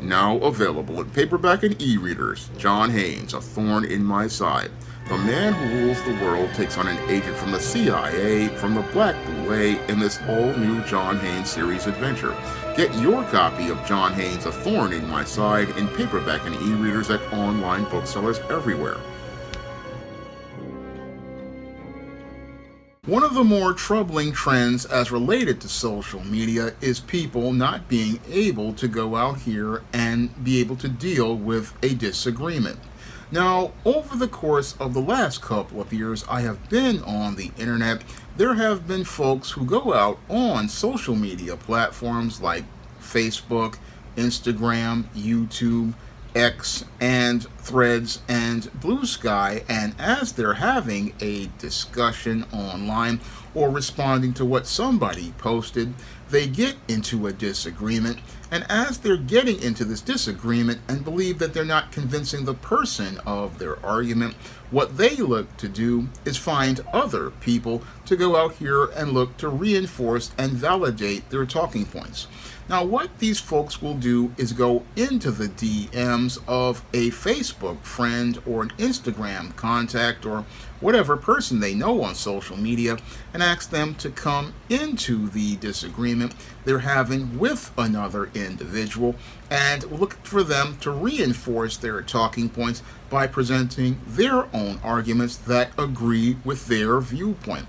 Now available in paperback and e-readers, John Haynes, A Thorn in My Side. The man who rules the world takes on an agent from the CIA from the Black Boule in this all-new John Haynes series adventure. Get your copy of John Haynes' A Thorn in My Side in paperback and e-readers at online booksellers everywhere. One of the more troubling trends as related to social media is people not being able to go out here and be able to deal with a disagreement. Now, over the course of the last couple of years I have been on the internet, there have been folks who go out on social media platforms like Facebook, Instagram, YouTube, X, and Threads, and Blue Sky, and as they're having a discussion online or responding to what somebody posted, they get into a disagreement, and as they're getting into this disagreement and believe that they're not convincing the person of their argument, what they look to do is find other people to go out here and look to reinforce and validate their talking points. Now, what these folks will do is go into the DMs of a Facebook friend or an Instagram contact or whatever person they know on social media and ask them to come into the disagreement they're having with another individual and look for them to reinforce their talking points by presenting their own arguments that agree with their viewpoint.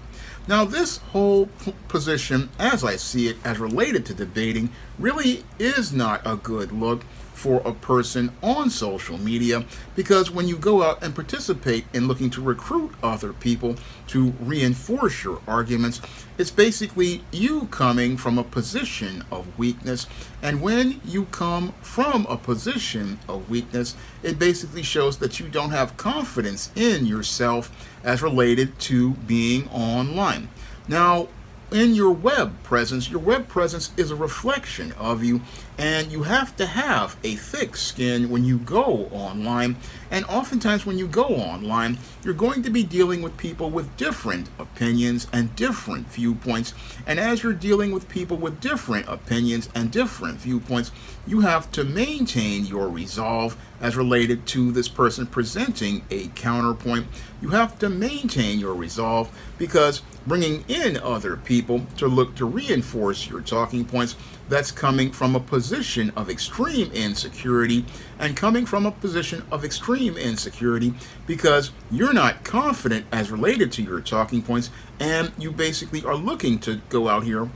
Now, this whole position, as I see it, as related to debating, really is not a good look for a person on social media, because when you go out and participate in looking to recruit other people to reinforce your arguments, it's basically you coming from a position of weakness, and when you come from a position of weakness, it basically shows that you don't have confidence in yourself as related to being online. Now, in your web presence is a reflection of you, and you have to have a thick skin when you go online. And oftentimes when you go online, you're going to be dealing with people with different opinions and different viewpoints. And as you're dealing with people with different opinions and different viewpoints, you have to maintain your resolve as related to this person presenting a counterpoint. You have to maintain your resolve, because bringing in other people to look to reinforce your talking points, that's coming from a position of extreme insecurity, and coming from a position of extreme insecurity because you're not confident as related to your talking points, and you basically are looking to go out here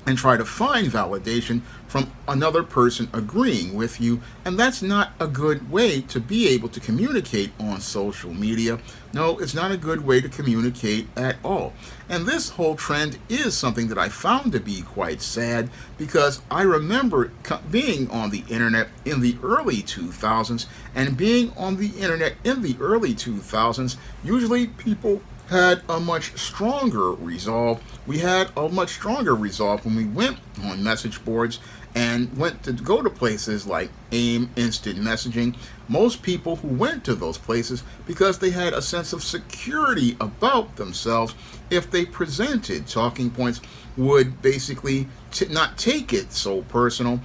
and try to find validation from another person agreeing with you, and that's not a good way to be able to communicate on social media. No, it's not a good way to communicate at all. And this whole trend is something that I found to be quite sad, because I remember being on the internet in the early 2000s, and being on the internet in the early 2000s, usually people had a much stronger resolve. We had a much stronger resolve when we went on message boards and went to go to places like AIM, instant messaging. Most people who went to those places because they had a sense of security about themselves, if they presented talking points, would basically not take it so personal,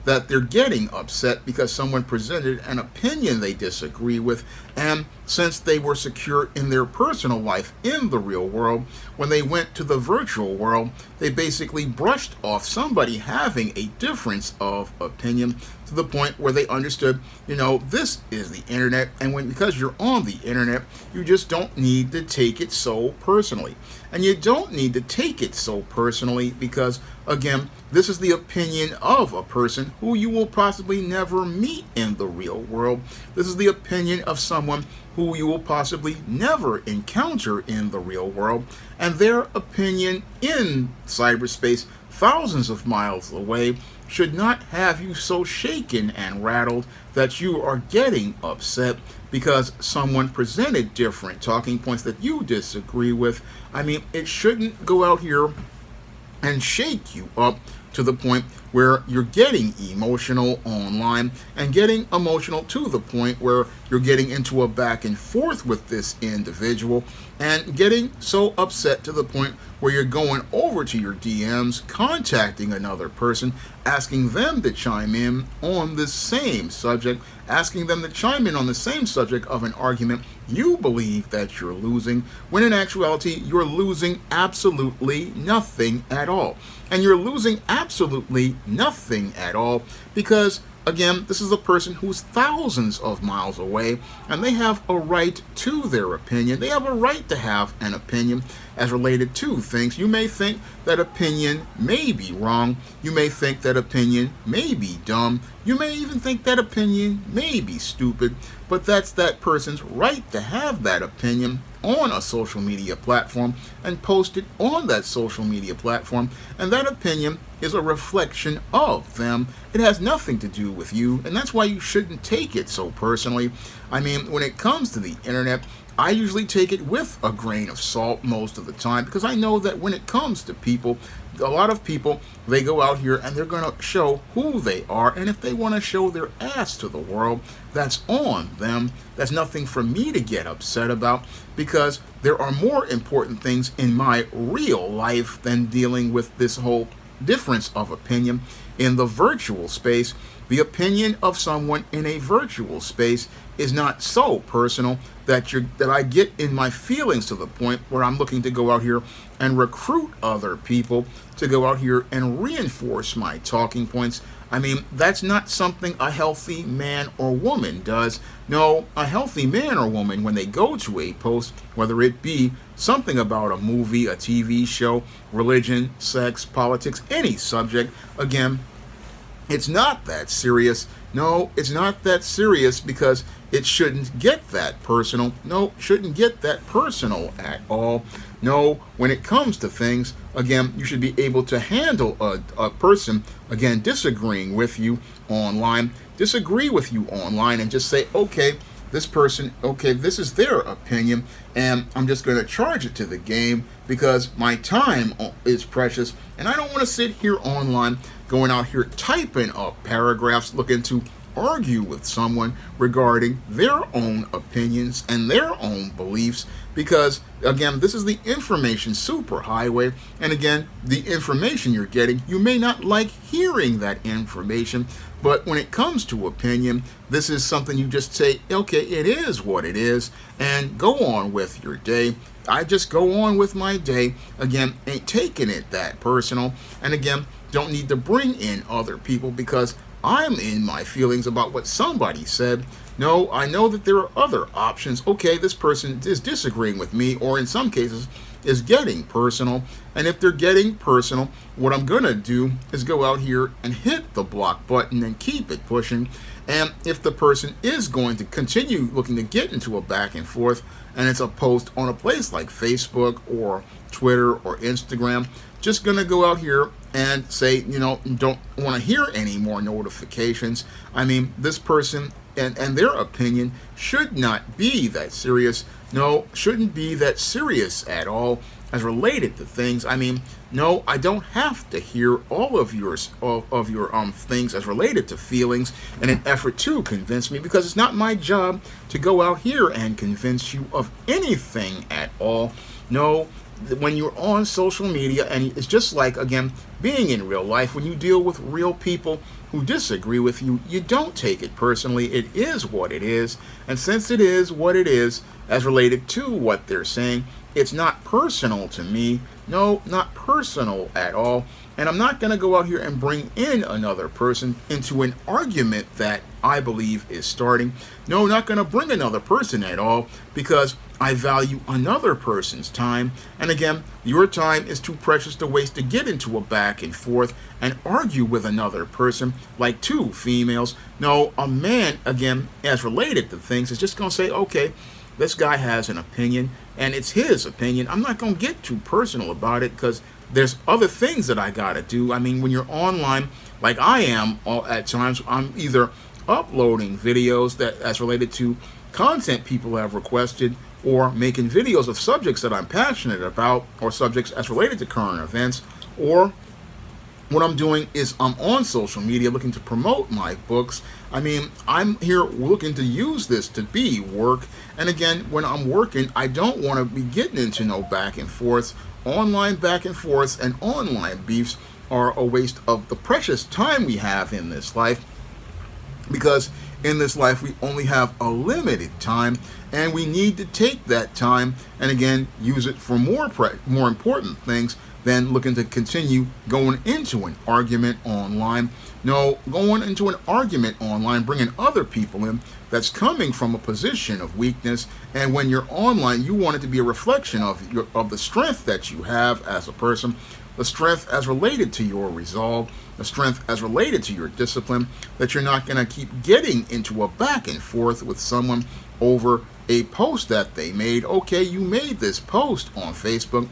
that they're getting upset because someone presented an opinion they disagree with. And since they were secure in their personal life in the real world, when they went to the virtual world, they basically brushed off somebody having a difference of opinion, to the point where they understood, this is the internet, and because you're on the internet, you just don't need to take it so personally. And you don't need to take it so personally because, again, this is the opinion of a person who you will possibly never meet in the real world. This is the opinion of someone who you will possibly never encounter in the real world. And their opinion in cyberspace, thousands of miles away, should not have you so shaken and rattled that you are getting upset because someone presented different talking points that you disagree with. I mean, it shouldn't go out here and shake you up to the point where you're getting emotional online and getting emotional to the point where you're getting into a back and forth with this individual and getting so upset to the point where you're going over to your DMs, contacting another person, asking them to chime in on the same subject, asking them to chime in on the same subject of an argument you believe that you're losing, when in actuality you're losing absolutely nothing at all. And you're losing absolutely nothing at all because, again, this is a person who's thousands of miles away, and they have a right to their opinion. They have a right to have an opinion as related to things. You may think that opinion may be wrong. You may think that opinion may be dumb. You may even think that opinion may be stupid, but that's that person's right to have that opinion on a social media platform and post it on that social media platform, and that opinion is a reflection of them. It has nothing to do with you, and that's why you shouldn't take it so personally. I mean, when it comes to the internet, I usually take it with a grain of salt most of the time because I know that when it comes to people, a lot of people, they go out here and they're going to show who they are, and if they want to show their ass to the world, that's on them. That's nothing for me to get upset about because there are more important things in my real life than dealing with this whole difference of opinion in the virtual space. The opinion of someone in a virtual space is not so personal that I get in my feelings to the point where I'm looking to go out here and recruit other people to go out here and reinforce my talking points. I mean, that's not something a healthy man or woman does. No, a healthy man or woman, when they go to a post, whether it be something about a movie, a TV show, religion, sex, politics, any subject, again, it's not that serious. No, it's not that serious because it shouldn't get that personal. No, shouldn't get that personal at all. No, when it comes to things, again, you should be able to handle a person, again, disagreeing with you online, disagree with you online, and just say, okay, this person, okay, this is their opinion, and I'm just going to charge it to the game because my time is precious, and I don't want to sit here online going out here typing up paragraphs looking to argue with someone regarding their own opinions and their own beliefs because, again, this is the information superhighway, and again, the information you're getting, you may not like hearing that information, but when it comes to opinion, this is something you just say, okay, it is what it is, and go on with your day. I just go on with my day, again, ain't taking it that personal, and again, don't need to bring in other people because I'm in my feelings about what somebody said. No, I know that there are other options. Okay, this person is disagreeing with me, or in some cases is getting personal. And if they're getting personal, what I'm going to do is go out here and hit the block button and keep it pushing. And if the person is going to continue looking to get into a back and forth, and it's a post on a place like Facebook or Twitter or Instagram, just going to go out here and say, don't want to hear any more notifications. I mean, this person and their opinion should not be that serious. No, shouldn't be that serious at all as related to things. I mean, no, I don't have to hear all of your things as related to feelings in an effort to convince me, because it's not my job to go out here and convince you of anything at all. No, when you're on social media, and it's just like, again, being in real life, when you deal with real people who disagree with you, you don't take it personally. It is what it is. And since it is what it is, as related to what they're saying, it's not personal to me. No, not personal at all. And I'm not going to go out here and bring in another person into an argument that I believe is starting. No, not going to bring another person at all, because I value another person's time. And again, your time is too precious to waste to get into a back and forth and argue with another person like two females. No, a man, again, as related to things, is just going to say, okay, this guy has an opinion, and it's his opinion. I'm not going to get too personal about it, because there's other things that I got to do. I mean, when you're online, like I am at times, I'm either uploading videos that's related to content people have requested, or making videos of subjects that I'm passionate about, or subjects as related to current events, or what I'm doing is I'm on social media looking to promote my books. I mean, I'm here looking to use this to be work. And again, when I'm working, I don't want to be getting into no back and forths. Online back and forths and online beefs are a waste of the precious time we have in this life, because in this life we only have a limited time, and we need to take that time and again use it for more important things than looking to continue going into an argument online. No, going into an argument online, bringing other people in, that's coming from a position of weakness. And when you're online, you want it to be a reflection of the strength that you have as a person, the strength as related to your resolve, the strength as related to your discipline, that you're not going to keep getting into a back and forth with someone over a post that they made. Okay, you made this post on Facebook.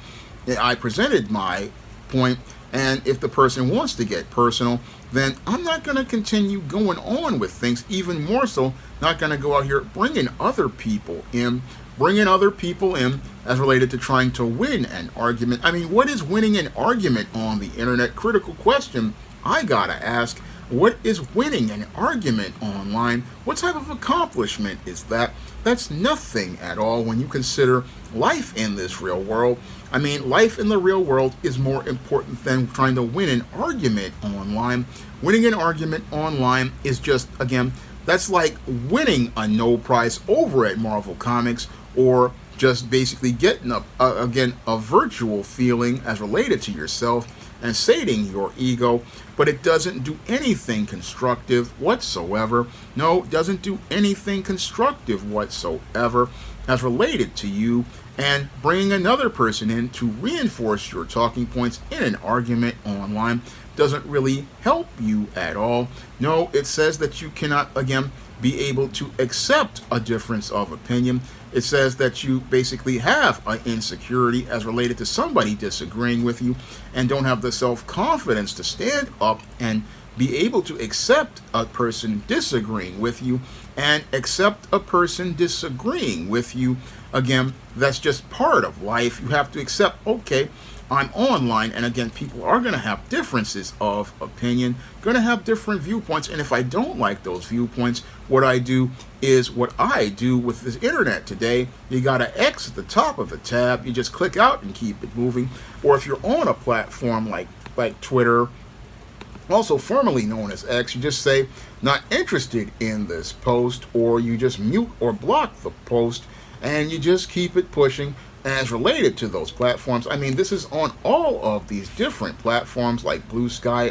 I presented my point, and if the person wants to get personal, then I'm not going to continue going on with things. Even more so, not going to go out here bringing other people in as related to trying to win an argument. I mean, what is winning an argument on the internet? Critical question I gotta ask. What is winning an argument online? What type of accomplishment is that? That's nothing at all when you consider life in this real world. I mean, life in the real world is more important than trying to win an argument online. Winning an argument online is just, again, that's like winning a no prize over at Marvel Comics, or just basically getting a virtual feeling as related to yourself and sating your ego, but it doesn't do anything constructive whatsoever. No, it doesn't do anything constructive whatsoever as related to you, and bringing another person in to reinforce your talking points in an argument online doesn't really help you at all. No, it says that you cannot, again, be able to accept a difference of opinion. It says that you basically have an insecurity as related to somebody disagreeing with you, and don't have the self-confidence to stand up and be able to accept a person disagreeing with you, and accept a person disagreeing with you. Again, that's just part of life. You have to accept, okay, I'm online, and again, people are going to have differences of opinion, going to have different viewpoints, and if I don't like those viewpoints, what I do is what I do with this internet today. You got to X at the top of the tab. You just click out and keep it moving. Or if you're on a platform like Twitter, also formerly known as X, you just say, not interested in this post, or you just mute or block the post, and you just keep it pushing as related to those platforms. I mean, this is on all of these different platforms like Blue Sky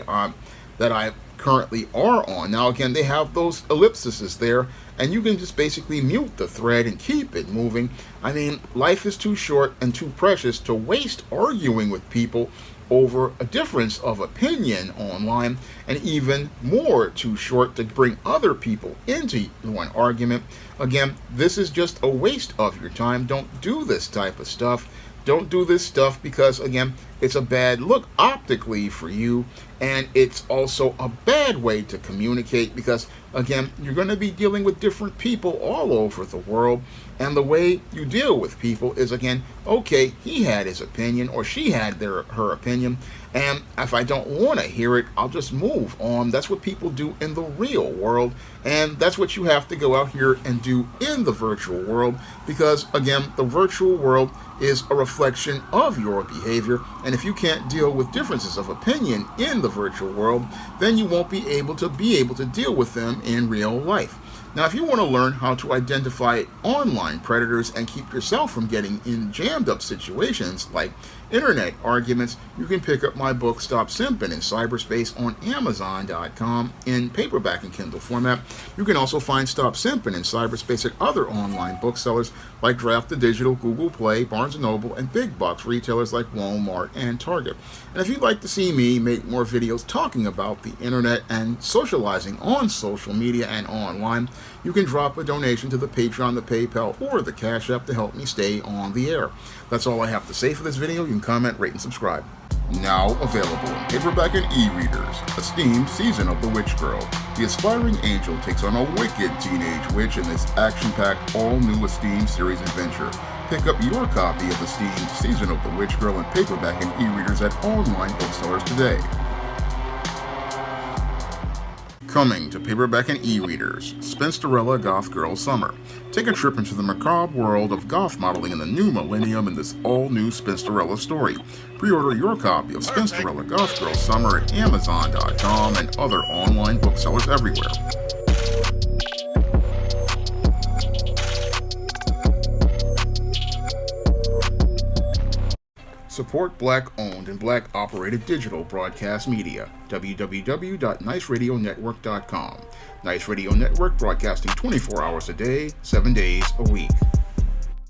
that I currently are on. Now, again, they have those ellipses there, and you can just basically mute the thread and keep it moving. I mean, life is too short and too precious to waste arguing with people over a difference of opinion online, and even more too short to bring other people into an argument. Again, this is just a waste of your time. Don't do this type of stuff. Don't do this stuff because, again, it's a bad look optically for you, and it's also a bad way to communicate because, again, you're going to be dealing with different people all over the world, and the way you deal with people is, again, okay, he had his opinion or she had her opinion, and if I don't want to hear it, I'll just move on. That's what people do in the real world, and that's what you have to go out here and do in the virtual world because, again, the virtual world is a reflection of your behavior, and if you can't deal with differences of opinion in the virtual world, then you won't be able to deal with them in real life. Now, if you want to learn how to identify online predators and keep yourself from getting in jammed up situations like internet arguments, you can pick up my book, Stop Simping in Cyberspace, on Amazon.com in paperback and Kindle format. You can also find Stop Simping in Cyberspace at other online booksellers like Draft the Digital, Google Play, Barnes & Noble, and big box retailers like Walmart and Target. And if you'd like to see me make more videos talking about the internet and socializing on social media and online, you can drop a donation to the Patreon, the PayPal, or the Cash App to help me stay on the air. That's all I have to say for this video. You can comment, rate, and subscribe. Now available in paperback and e-readers, Esteemed Season of the Witch Girl. The aspiring angel takes on a wicked teenage witch in this action-packed, all-new Esteemed series adventure. Pick up your copy of Esteemed Season of the Witch Girl in paperback and e-readers at online booksellers today. Coming to paperback and e-readers, Spinsterella Goth Girl Summer. Take a trip into the macabre world of goth modeling in the new millennium in this all-new Spinsterella story. Pre-order your copy of Spinsterella Goth Girl Summer at Amazon.com and other online booksellers everywhere. Support Black-owned and Black-operated digital broadcast media. www.niceradionetwork.com. Nice Radio Network, broadcasting 24 hours a day, 7 days a week.